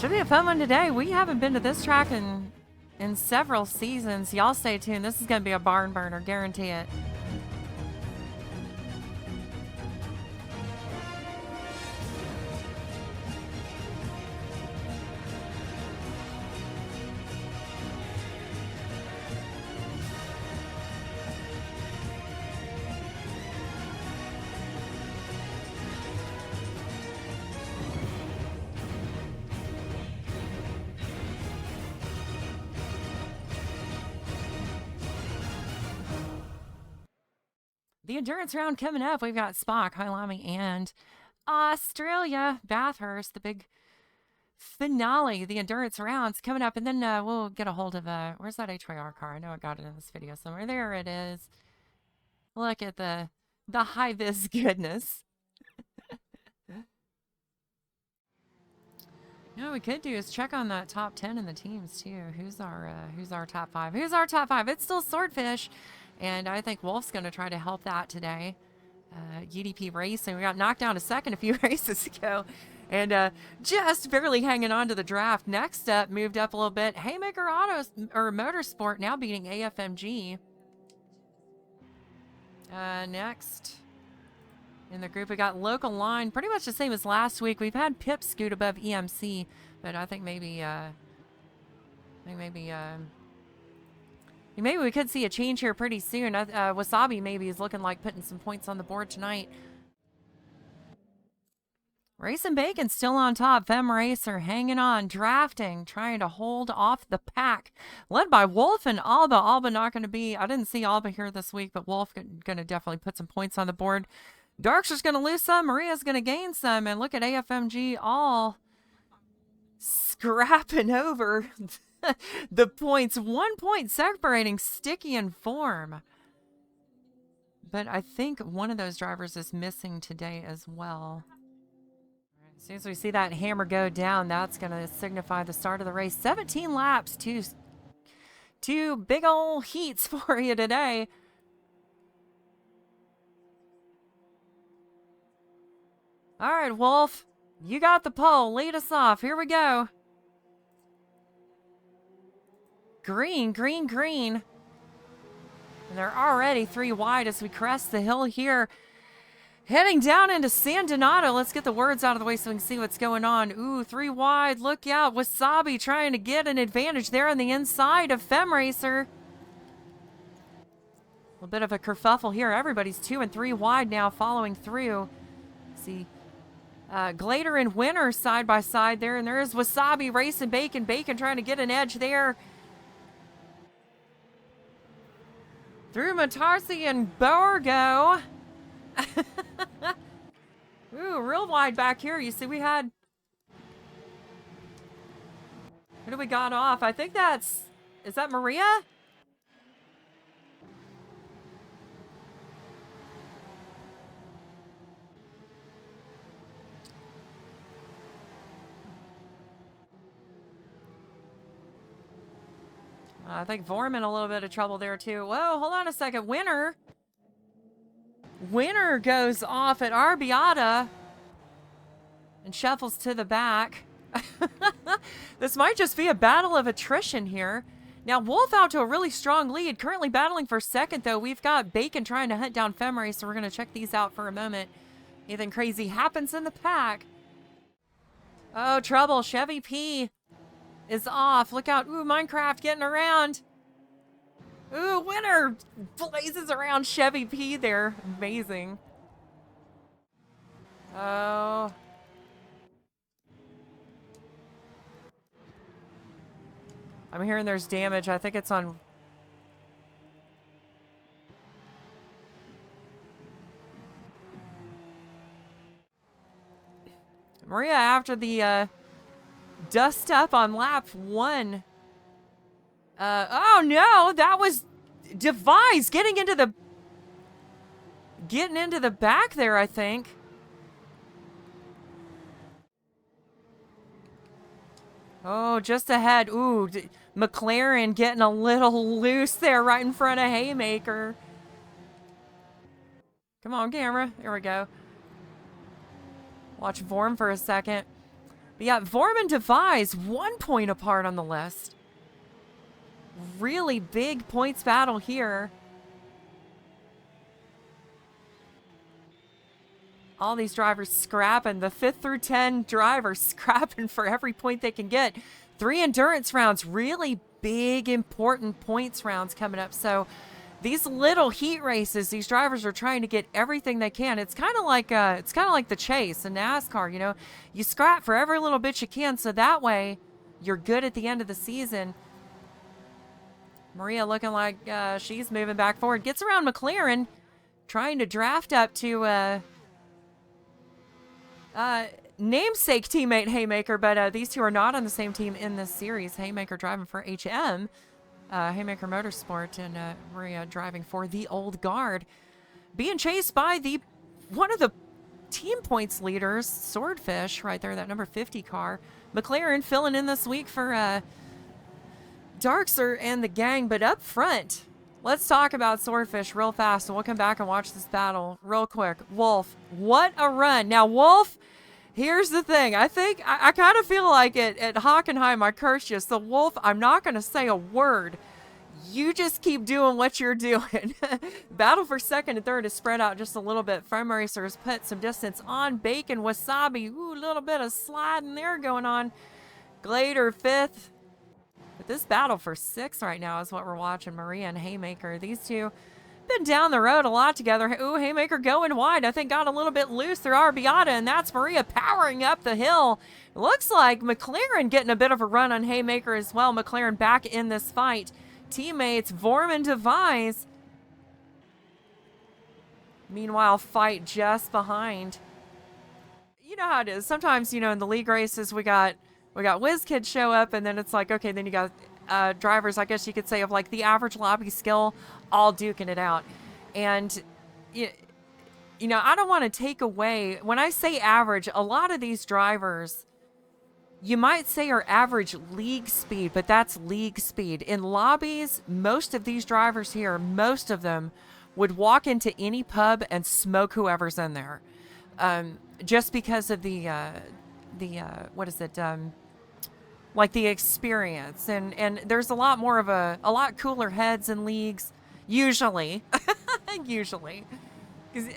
Should be a fun one today. We haven't been to this track in several seasons. Y'all stay tuned. This is going to be a barn burner, guarantee it. The endurance round coming up. We've got Spock, Hailami, and Australia, Bathurst, the big finale, the endurance rounds coming up. And then we'll get a hold of, where's that HYR car? I know I got it in this video somewhere. There it is. Look at the high-vis goodness. No, what we could do is check on that top 10 in the teams too. Who's our top 5? Who's our top 5? It's still Swordfish. And I think Wolf's going to try to help that today. UDP Racing. We got knocked down a second a few races ago. And just barely hanging on to the draft. Next up, moved up a little bit. Haymaker Motorsport now beating AFMG. Next in the group, we got Local Line. Pretty much the same as last week. We've had Pip scoot above EMC. But I think maybe we could see a change here pretty soon. Wasabi maybe is looking like putting some points on the board tonight. Racing Bacon still on top. Fem Racer hanging on, drafting, trying to hold off the pack. Led by Wolf and Alba. Alba not going to be, I didn't see Alba here this week, but Wolf going to definitely put some points on the board. Darkster's going to lose some. Maria's going to gain some. And look at AFMG all scrapping over the points. 1 point separating Sticky and Form. But I think one of those drivers is missing today as well. As soon as we see that hammer go down, that's going to signify the start of the race. 17 laps, two big old heats for you today. All right, Wolf, you got the pole. Lead us off. Here we go. Green, green, green. And they're already 3 wide as we crest the hill here. Heading down into San Donato. Let's get the words out of the way so we can see what's going on. Ooh, 3 wide. Look out. Wasabi trying to get an advantage there on the inside of Fem Racer. A little bit of a kerfuffle here. Everybody's 2 and 3 wide now following through. See Glader and Winner side by side there. And there's Wasabi racing Bacon. Bacon trying to get an edge there. Through Matarsi and Borgo. Ooh, real wide back here. You see we had... Who do we got off? I think that's... Is that Maria? I think Vorm in a little bit of trouble there too. Whoa, hold on a second. Winner goes off at Arbiata and shuffles to the back. This might just be a battle of attrition here. Now, Wolf out to a really strong lead. Currently battling for second, though. We've got Bacon trying to hunt down Femray, so we're going to check these out for a moment. Anything crazy happens in the pack. Oh, trouble. Chevy P is off. Look out. Ooh, Minecraft getting around. Ooh, Winner blazes around Chevy P there. Amazing. Oh. I'm hearing there's damage. I think it's on... Maria after the dust up on lap 1. Oh no, that was Devise getting into the back there, I think. Oh, just ahead. Ooh, McLaren getting a little loose there right in front of Haymaker. Come on, camera. There we go. Watch Vorm for a second. But yeah, Vorm and Devise 1 point apart on the list. Really big points battle here. All these drivers scrapping. The 5th through 10 drivers scrapping for every point they can get. 3 endurance rounds, really big, important points rounds coming up. So these little heat races, these drivers are trying to get everything they can. It's kind of like the chase in NASCAR. You know, you scrap for every little bit you can, so that way you're good at the end of the season. Maria looking like she's moving back forward, gets around McLaren, trying to draft up to namesake teammate Haymaker, but these two are not on the same team in this series. Haymaker driving for HM. Haymaker Motorsport, and Maria driving for the Old Guard, being chased by one of the team points leaders, Swordfish, right there, that number 50 car. McLaren filling in this week for Darkser and the gang, but up front, let's talk about Swordfish real fast, and we'll come back and watch this battle real quick. Wolf, what a run. Now, Wolf, here's the thing. I think, I kind of feel like at Hockenheim, I cursed you. So, Wolf, I'm not going to say a word. You just keep doing what you're doing. Battle for second and third is spread out just a little bit. Frame Racers put some distance on Bacon. Wasabi, ooh, a little bit of sliding there going on. Glader 5th. But this battle for 6th right now is what we're watching. Maria and Haymaker. These two been down the road a lot together. Ooh, Haymaker going wide. I think got a little bit loose through Arbiata, and that's Maria powering up the hill. Looks like McLaren getting a bit of a run on Haymaker as well. McLaren back in this fight. Teammates Vorm and Devise. Meanwhile, fight just behind. You know how it is. Sometimes, you know, in the league races, we got whiz kids show up, and then it's like, okay, then you got drivers, I guess you could say, of like the average lobby skill, all duking it out. And you know, I don't want to take away, when I say average, a lot of these drivers, you might say are average league speed, but that's league speed. In lobbies, most of these drivers here, most of them would walk into any pub and smoke whoever's in there. Just because of the what is it, like the experience, and there's a lot more of a lot cooler heads in leagues, usually. Usually, because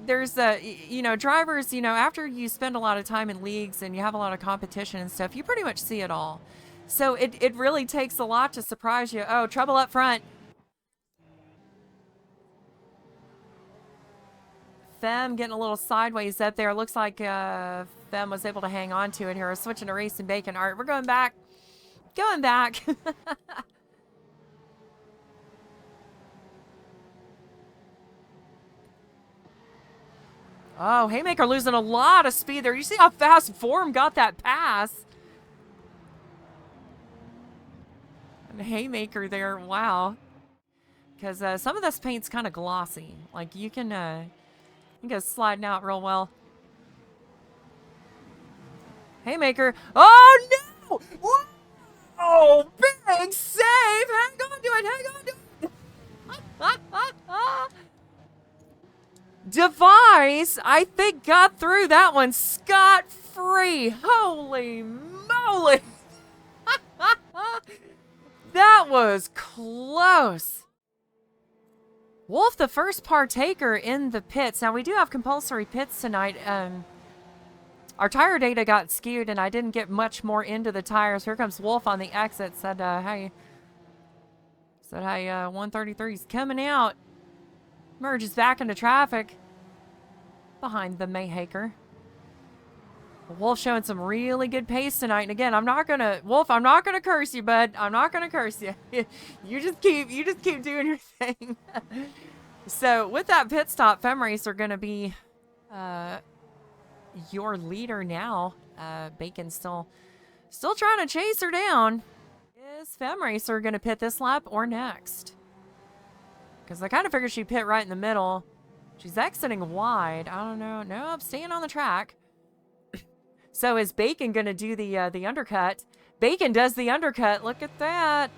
there's you know, drivers, you know, after you spend a lot of time in leagues and you have a lot of competition and stuff, you pretty much see it all. So it really takes a lot to surprise you. Oh, trouble up front. Fem getting a little sideways up there. Looks like Fem was able to hang on to it here. Switching to Race and Bacon. All right, we're going back. Going back. Oh, Haymaker losing a lot of speed there. You see how fast Vorm got that pass? And Haymaker there, wow. Because some of this paint's kind of glossy. Like, you can go sliding out real well. Haymaker. Oh, no! Whoa! Oh, big save! Hang on to it, hang on to it! Devise, I think, got through that one scot-free. Holy moly! That was close. Wolf, the first partaker in the pits. Now, we do have compulsory pits tonight. Our tire data got skewed, and I didn't get much more into the tires. Here comes Wolf on the exit. Said, hey. Said, hey, 133's coming out. Merges back into traffic behind the Mayhaker. Wolf showing some really good pace tonight. And again, Wolf, I'm not gonna curse you, bud. I'm not gonna curse you. You just keep doing your thing. So with that pit stop, Fem Racer gonna be your leader now. Bacon's still trying to chase her down. Is Fem Racer gonna pit this lap or next? Because I kind of figured she'd pit right in the middle. She's exiting wide. I don't know. Nope, staying on the track. So is Bacon going to do the undercut? Bacon does the undercut. Look at that.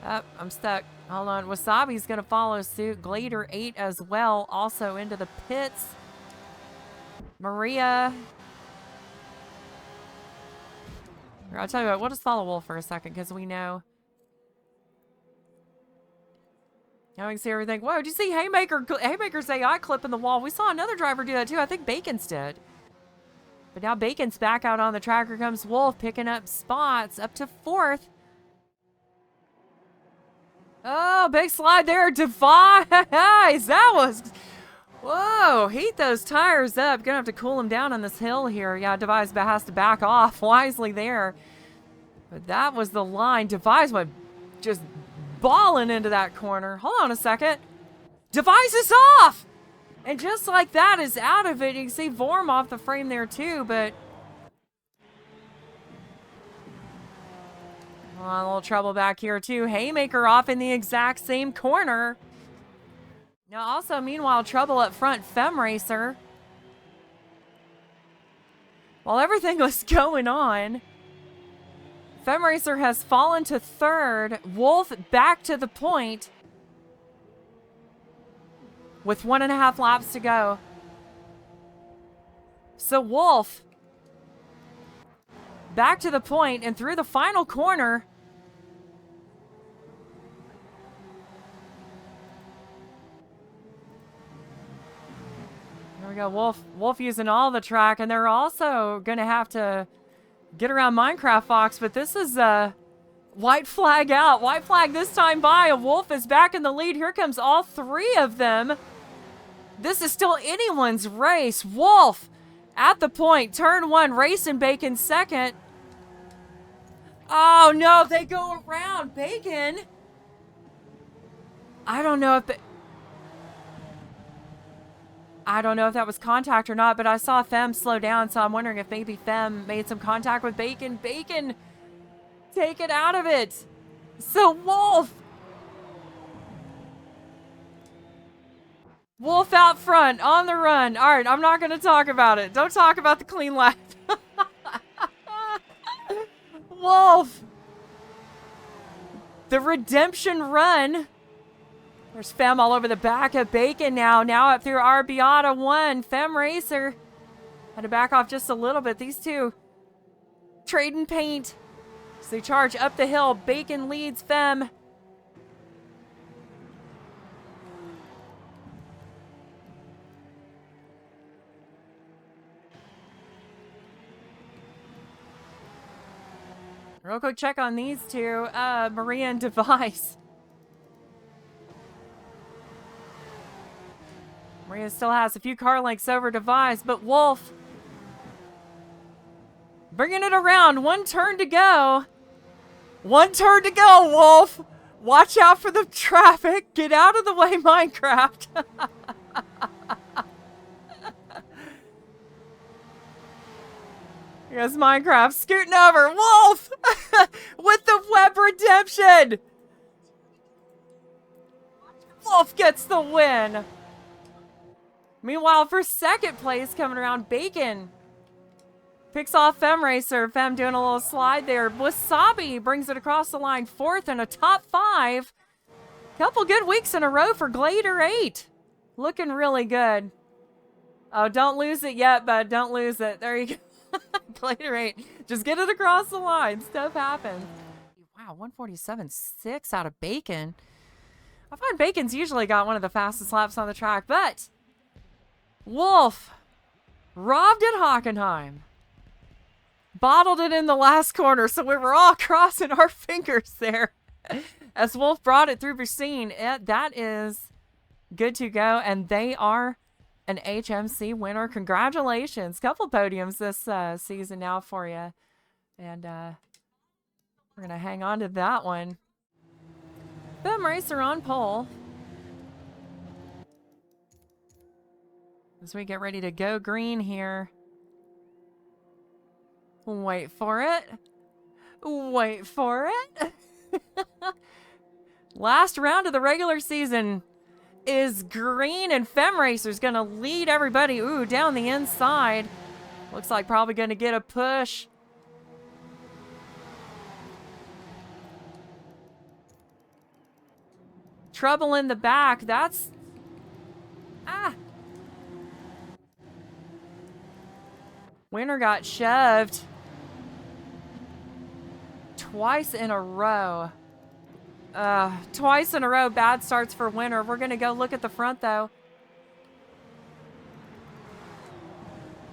Oh, I'm stuck. Hold on. Wasabi's going to follow suit. Glader 8 as well. Also into the pits. Maria I'll tell you what, we'll just follow Wolf for a second because we know. Now we can see everything. Whoa, did you see Haymaker's AI clip in the wall? We saw another driver do that too. I think Bacon's did. But now Bacon's back out on the track. Here comes Wolf picking up spots up to 4th. Oh, big slide there. Device. That was... Whoa, heat those tires up. Gonna have to cool them down on this hill here. Yeah, Device has to back off wisely there. But that was the line. Device went just balling into that corner. Hold on a second. Device is off! And just like that is out of it. You can see Vorm off the frame there too, but... Oh, a little trouble back here too. Haymaker off in the exact same corner. Now also, meanwhile, trouble up front. FemRacer. While everything was going on, FemRacer has fallen to 3rd. Wolf back to the point with 1.5 laps to go. So Wolf back to the point and through the final corner. There we go. Wolf using all the track, and they're also going to have to get around Minecraft Fox, but this is white flag out. White flag this time by. Wolf is back in the lead. Here comes all 3 of them. This is still anyone's race. Wolf at the point. Turn 1. Racing Bacon 2nd. Oh, no. They go around. Bacon. I don't know if that was contact or not, but I saw Fem slow down, so I'm wondering if maybe Fem made some contact with Bacon. Bacon, take it out of it. So Wolf out front, on the run. All right, I'm not going to talk about it. Don't talk about the clean lap. Wolf. The redemption run. There's Fem all over the back of Bacon now. Now up through Arbiata 1. FemRacer had to back off just a little bit. These two trading paint. So they charge up the hill. Bacon leads Fem. Real quick check on these two. Maria and Device. Maria still has a few car lengths over Device, but Wolf bringing it around. 1 turn to go. 1 turn to go, Wolf. Watch out for the traffic. Get out of the way, Minecraft. Here's Minecraft scooting over. Wolf with the web redemption. Wolf gets the win. Meanwhile, for 2nd place coming around, Bacon picks off FemRacer. Fem doing a little slide there. Wasabi brings it across the line 4th in a top 5. Couple good weeks in a row for Glader 8. Looking really good. Oh, don't lose it yet, bud. Don't lose it. There you go. Glader 8. Just get it across the line. Stuff happens. Wow, 147.6 out of Bacon. I find Bacon's usually got one of the fastest laps on the track, but Wolf robbed at Hockenheim. Bottled it in the last corner, so we were all crossing our fingers there as Wolf brought it through Racine. That is good to go, and they are an HMC winner. Congratulations. Couple podiums this season now for you, and we're going to hang on to that one. FemRacer on pole. As we get ready to go green here. Wait for it. Wait for it. Last round of the regular season is green, and FemRacer's going to lead everybody. Ooh, down the inside. Looks like probably going to get a push. Trouble in the back. That's... Winner got shoved. twice in a row. Twice in a row, bad starts for winter. We're going to go look at the front, though.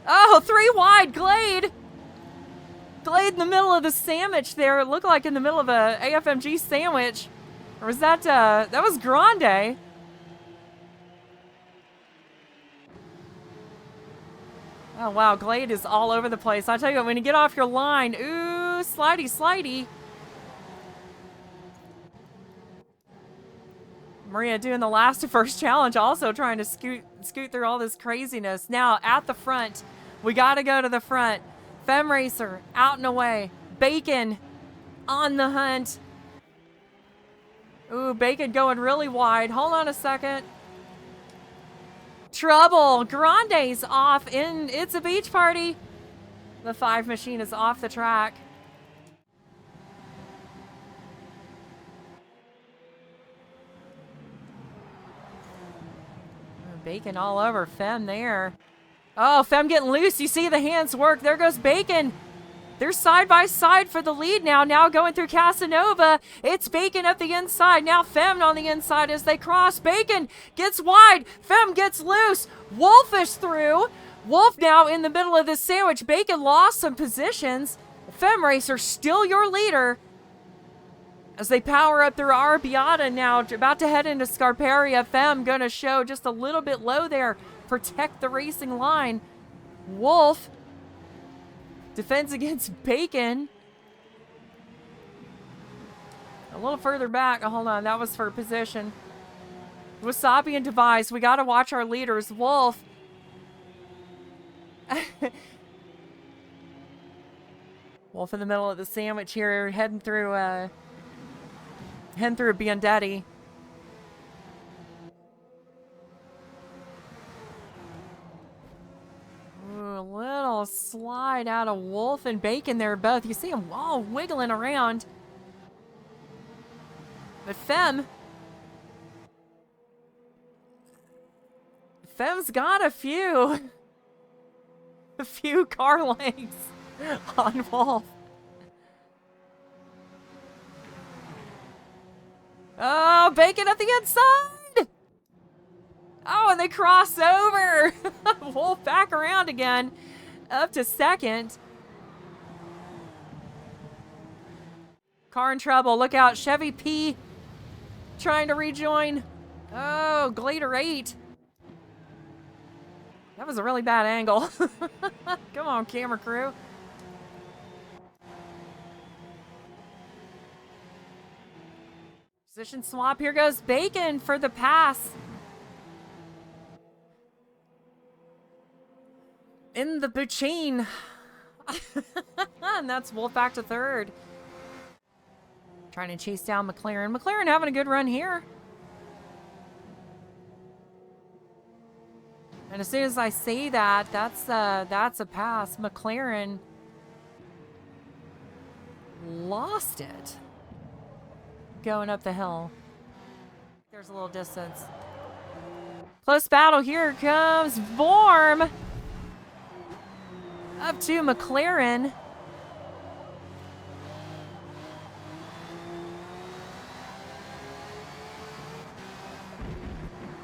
Oh, 3 wide, Glade. Glade in the middle of the sandwich there. It looked like in the middle of a AFMG sandwich. Or was that, that was Grande. Oh, wow, Glade is all over the place. I tell you what, when you get off your line, ooh, slidey, slidey. Maria doing the last to first challenge, also trying to scoot through all this craziness. Now, at the front, we got to go to the front. Fem Racer, out and away. Bacon, on the hunt. Ooh, Bacon going really wide. Hold on a second. Trouble. Grande's off in. It's a beach party. The 5 machine is off the track. Bacon all over Fem there. Oh, Fem getting loose. You see the hands work. There goes Bacon. They're side by side for the lead now. Now going through Casanova. It's Bacon up the inside. Now Fem on the inside as they cross. Bacon gets wide. Fem gets loose. Wolf is through. Wolf now in the middle of this sandwich. Bacon lost some positions. Fem Racer still your leader. As they power up through Arrabbiata now, about to head into Scarperia. Fem going to show just a little bit low there. Protect the racing line. Wolf defends against Bacon. A little further back. Oh, hold on, that was for position. Wasabi and Device, we got to watch our leaders. Wolf. Wolf in the middle of the sandwich here, heading through Biandetti. Ooh, a little slide out of Wolf and Bacon there both. You see them all wiggling around. But Fem's got a few car lengths on Wolf. Oh, Bacon at the inside! Oh, and they cross over! Wolf back around again, up to second. Car in trouble, look out, Chevy P trying to rejoin. Oh, Glader 8. That was a really bad angle. Come on, camera crew. Position swap. Here goes Bacon for the pass. In the Buccine. And that's Wolf back to third. Trying to chase down McLaren. McLaren having a good run here. And as soon as I say that, that's a pass. McLaren lost it. Going up the hill. There's a little distance. Close battle. Here comes Vorm. Up to McLaren.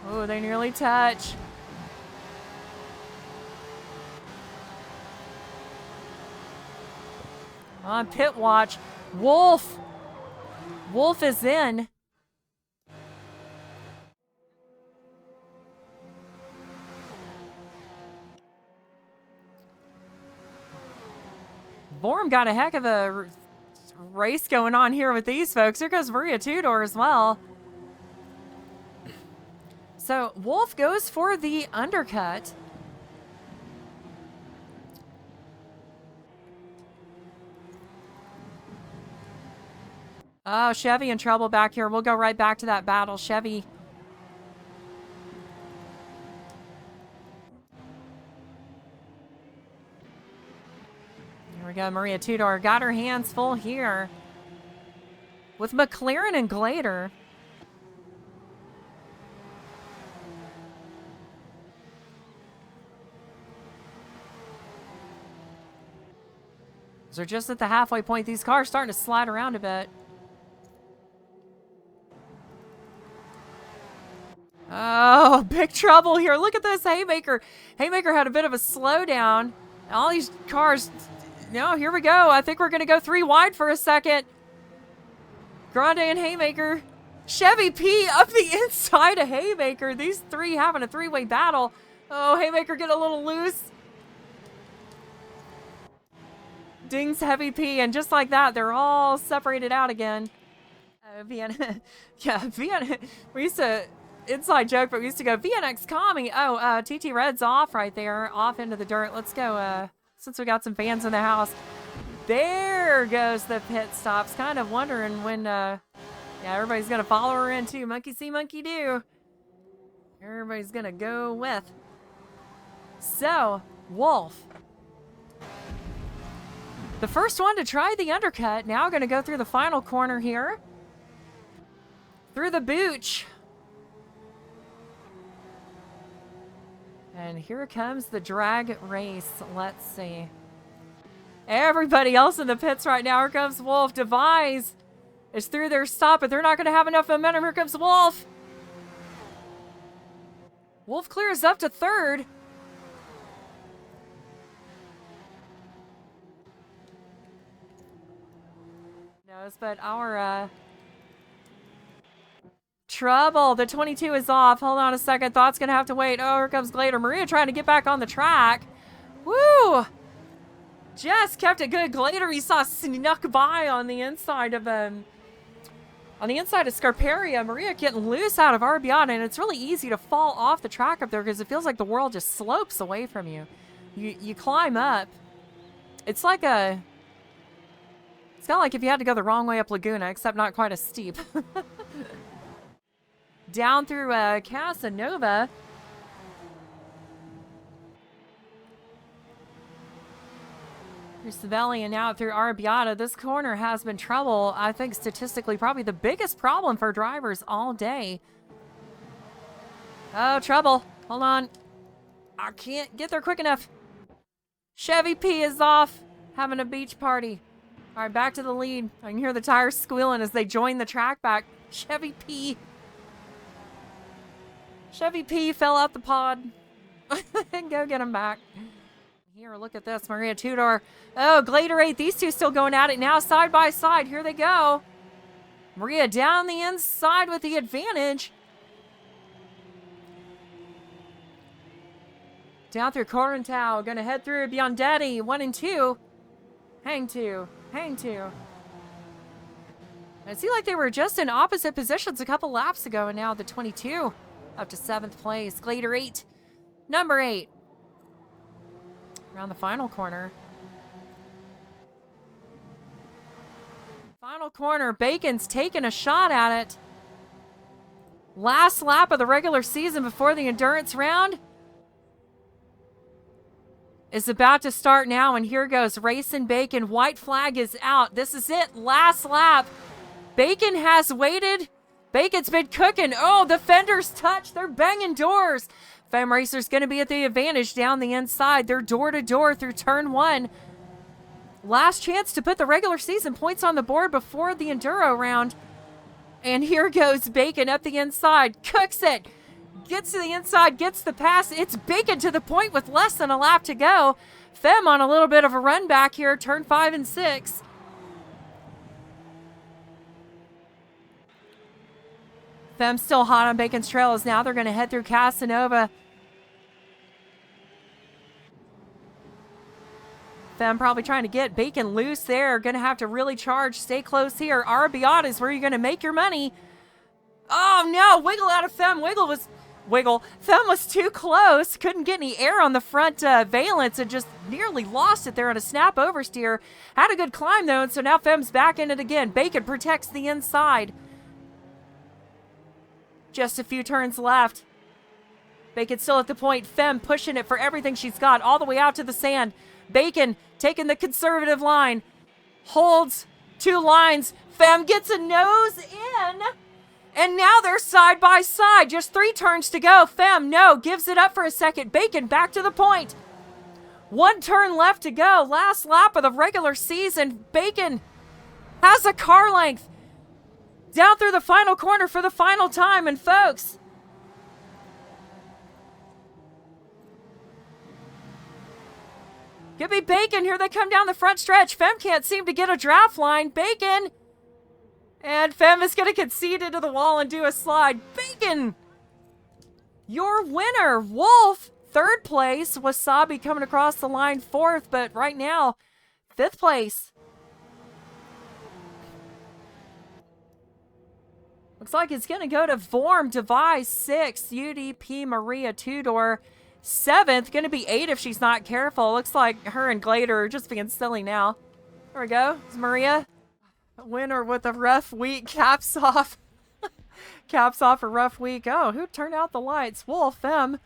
Oh, they nearly touch. On pit watch. Wolf. Wolf is in. Vorm got a heck of a race going on here with these folks. Here goes Maria Tudor as well. So Wolf goes for the undercut. Oh, Chevy in trouble back here. We'll go right back to that battle. Chevy. Here we go. Maria Tudor got her hands full here with McLaren and Glader. So just at the halfway point, these cars starting to slide around a bit. Oh, big trouble here. Look at this Haymaker. Haymaker had a bit of a slowdown. All these cars, no, here we go. I think we're going to go 3 wide for a second. Grande and Haymaker. Chevy P up the inside of Haymaker. These three having a 3-way battle. Oh, Haymaker getting a little loose. Dings Heavy P, and just like that, they're all separated out again. Vienna. Yeah, Vienna. We used to... Inside joke, but we used to go VNX Commie. Oh, TT Red's off right there, off into the dirt. Let's go, since we got some fans in the house. There goes the pit stops. Kind of wondering when, yeah, everybody's going to follow her in too. Monkey see, monkey do. Everybody's going to go with. So, Wolf. The first one to try the undercut. Now going to go through the final corner here. Through the booch. And here comes the drag race. Let's see. Everybody else in the pits right now. Here comes Wolf. Devise is through their stop, but they're not going to have enough momentum. Here comes Wolf. Wolf clears up to third. Knows, but our trouble. The 22 is off. Hold on a second. Thought's going to have to wait. Oh, here comes Glader. Maria trying to get back on the track. Woo! Just kept it good. Glader, you saw snuck by on the inside of Scarperia. Maria getting loose out of Arbiata, and it's really easy to fall off the track up there because it feels like the world just slopes away from you. You climb up. It's like a... It's kind of like if you had to go the wrong way up Laguna, except not quite as steep. Down through Casanova. Here's Savelli and out through Arbiata. This corner has been trouble. I think statistically probably the biggest problem for drivers all day. Oh, trouble. Hold on. I can't get there quick enough. Chevy P is off. Having a beach party. All right, back to the lead. I can hear the tires squealing as they join the track back. Chevy P. Chevy P fell out the pod. Go get him back. Here, look at this. Maria Tudor. Oh, Glader 8. These two still going at it now side by side. Here they go. Maria down the inside with the advantage. Down through Corentau. Going to head through Biondetti. 1 and 2. Hang 2. Hang 2. It seemed like they were just in opposite positions a couple laps ago, and now the 22 up to 7th place. Glader 8. Number 8. Around the final corner. Final corner. Bacon's taking a shot at it. Last lap of the regular season before the endurance round is about to start now, and here goes Racing Bacon. White flag is out. This is it. Last lap. Bacon has waited. Bacon's been cooking. Oh, the fenders touch. They're banging doors. Femme Racer's going to be at the advantage down the inside. They're door to door through turn 1. Last chance to put the regular season points on the board before the Enduro round. And here goes Bacon up the inside. Cooks it. Gets to the inside. Gets the pass. It's Bacon to the point with less than a lap to go. Femme on a little bit of a run back here. Turn 5 and 6. Femme still hot on Bacon's trail as now they're going to head through Casanova. Femme probably trying to get Bacon loose there. Going to have to really charge. Stay close here. Arbiata is where you're going to make your money. Oh, no. Wiggle out of Femme. Femme was too close. Couldn't get any air on the front valence and just nearly lost it there on a snap oversteer. Had a good climb, though, and so now Femme's back in it again. Bacon protects the inside. Just a few turns left. Bacon still at the point. Femme pushing it for everything she's got all the way out to the sand. Bacon taking the conservative line. Holds 2 lines. Femme gets a nose in. And now they're side by side. Just 3 turns to go. Femme, no, gives it up for a second. Bacon back to the point. 1 turn left to go. Last lap of the regular season. Bacon has a car length down through the final corner for the final time. And folks, could be Bacon. Here they come down the front stretch. Fem can't seem to get a draft line. Bacon. And Fem is going to concede into the wall and do a slide. Bacon, your winner. Wolf, 3rd place. Wasabi coming across the line 4th, but right now, 5th place. Looks like it's going to go to Vorm Device 6th, UDP Maria Tudor 7th. Going to be 8 if she's not careful. Looks like her and Glader are just being silly now. There we go. It's Maria. Winner with a rough week. Caps off. Caps off a rough week. Oh, who turned out the lights? Wolf, Fem.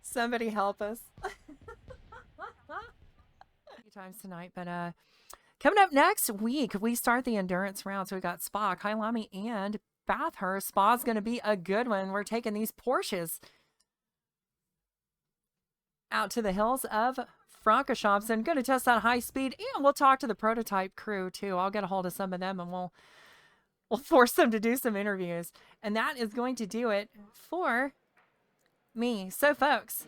Somebody help us. A few times tonight, but coming up next week, we start the endurance round. So we got Spa, Kailami, and Bathurst. Spa's going to be a good one. We're taking these Porsches out to the hills of Francorchamps. Going to test that high speed, and we'll talk to the prototype crew too. I'll get a hold of some of them, and we'll force them to do some interviews. And that is going to do it for me. So folks,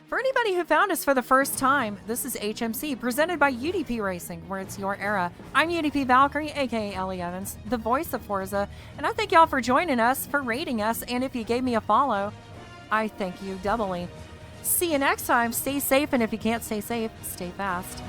for anybody who found us for the first time, this is HMC presented by UDP Racing, where it's your era. I'm UDP Valkyrie, aka Ellie Evans, the voice of Forza, and I thank y'all for joining us, for rating us, and if you gave me a follow, I thank you doubly. See you next time. Stay safe, and if you can't stay safe, stay fast.